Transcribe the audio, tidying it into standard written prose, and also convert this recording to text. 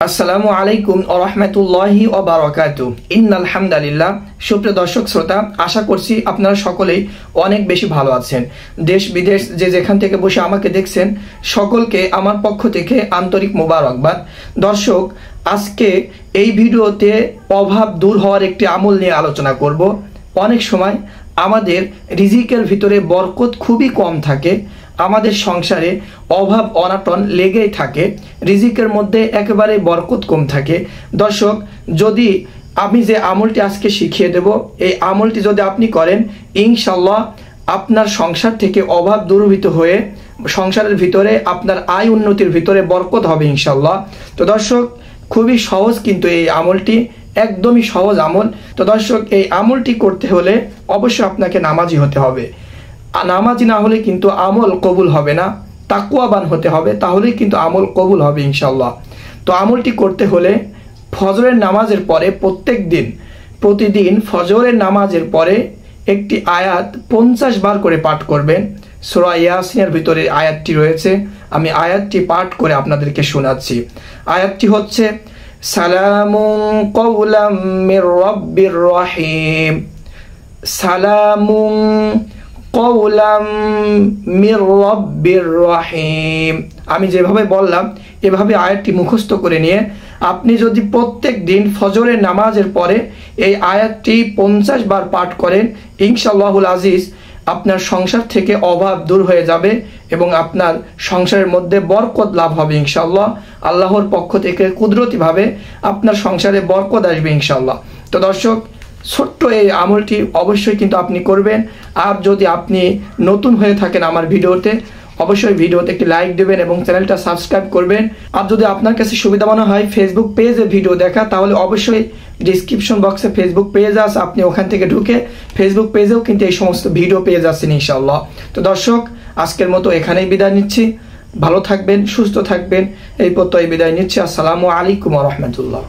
আসসালামু আলাইকুম ওয়া রাহমাতুল্লাহি ওয়া বারাকাতুহু। ইন্নাল হামদালিল্লাহ। সুপ্রিয় দর্শক শ্রোতা, আশা করছি আপনারা সকলেই অনেক বেশি ভালো আছেন। দেশ বিদেশ যে যেখান থেকে বসে আমাকে দেখছেন, সকলকে আমার পক্ষ থেকে আন্তরিক মোবারকবাদ। দর্শক, আজকে এই ভিডিওতে অভাব দূর হওয়ার একটি আমল নিয়ে আলোচনা করব। অনেক সময় আমাদের রিজিকের ভিতরে বরকত খুবই কম থাকে, আমাদের সংসারে অভাব অনাটন লেগেই থাকে, রিজিকের মধ্যে একেবারে বরকত কম থাকে। দর্শক, যদি আমি যে আমলটি আজকে শিখিয়ে দেব, এই আমলটি যদি আপনি করেন, ইনশাল্লাহ আপনার সংসার থেকে অভাব দূরীভূত হয়ে সংসারের ভিতরে আপনার আয় উন্নতির ভিতরে বরকত হবে ইনশাল্লাহ। তো দর্শক, খুবই সহজ কিন্তু এই আমলটি, একদমই সহজ আমল। তো দর্শক, এই আমলটি করতে হলে অবশ্যই আপনাকে নামাজি হতে হবে। নামাজি না হলে কিন্তু আমল কবুল হবে না, তাকওয়াবান হতে হবে, তাহলেই কিন্তু আমল কবুল হবে ইনশাল্লাহ। তো আমলটি করতে হলে ফজরের নামাজের পরে প্রতিদিন ফজরের নামাজের পরে একটি আয়াত 50 বার করে পাঠ করবেন। সূরা ইয়াসিনের ভিতরে আয়াতটি রয়েছে, আমি আয়াতটি পাঠ করে আপনাদেরকে শোনাচ্ছি। আয়াতটি হচ্ছে, সালামুন কওলাম মির রাব্বির রহিম, সালামুন কওলাম মির রাব্বির রহিম। আমি যেভাবে বললাম এভাবে আয়াতটি মুখস্থ করে নিয়ে আপনি যদি প্রত্যেক দিন ফজরের নামাজের পরে এই আয়াতটি 50 বার পাঠ করেন, ইনশাআল্লাহুল আজিজ আপনার সংসার থেকে অভাব দূর হয়ে যাবে এবং আপনার সংসারের মধ্যে বরকত লাভ হবে ইনশাআল্লাহ। আল্লাহর পক্ষ থেকে কুদরতিভাবে আপনার সংসারে বরকত আসবে ইনশাআল্লাহ। তো দর্শক, ছোট্ট এই আমলটি অবশ্যই কিন্তু আপনি করবেন। আর যদি আপনি নতুন হয়ে থাকেন আমার ভিডিওতে, অবশ্যই ভিডিওতে একটি লাইক দেবেন এবং চ্যানেলটা সাবস্ক্রাইব করবেন। আর যদি আপনার কাছে সুবিধা মনে হয় ফেসবুক পেজে ভিডিও দেখা, তাহলে অবশ্যই ডিসক্রিপশন বক্সে ফেসবুক পেজ আছে, আপনি ওখান থেকে ঢুকে ফেসবুক পেজেও কিন্তু এই সমস্ত ভিডিও পেয়ে যাচ্ছেন ইনশাআল্লাহ। তো দর্শক, আজকের মতো এখানেই বিদায় নিচ্ছি। ভালো থাকবেন, সুস্থ থাকবেন, এই প্রত্যয় বিদায় নিচ্ছি। আসসালামু আলাইকুম ওয়া রাহমাতুল্লাহ।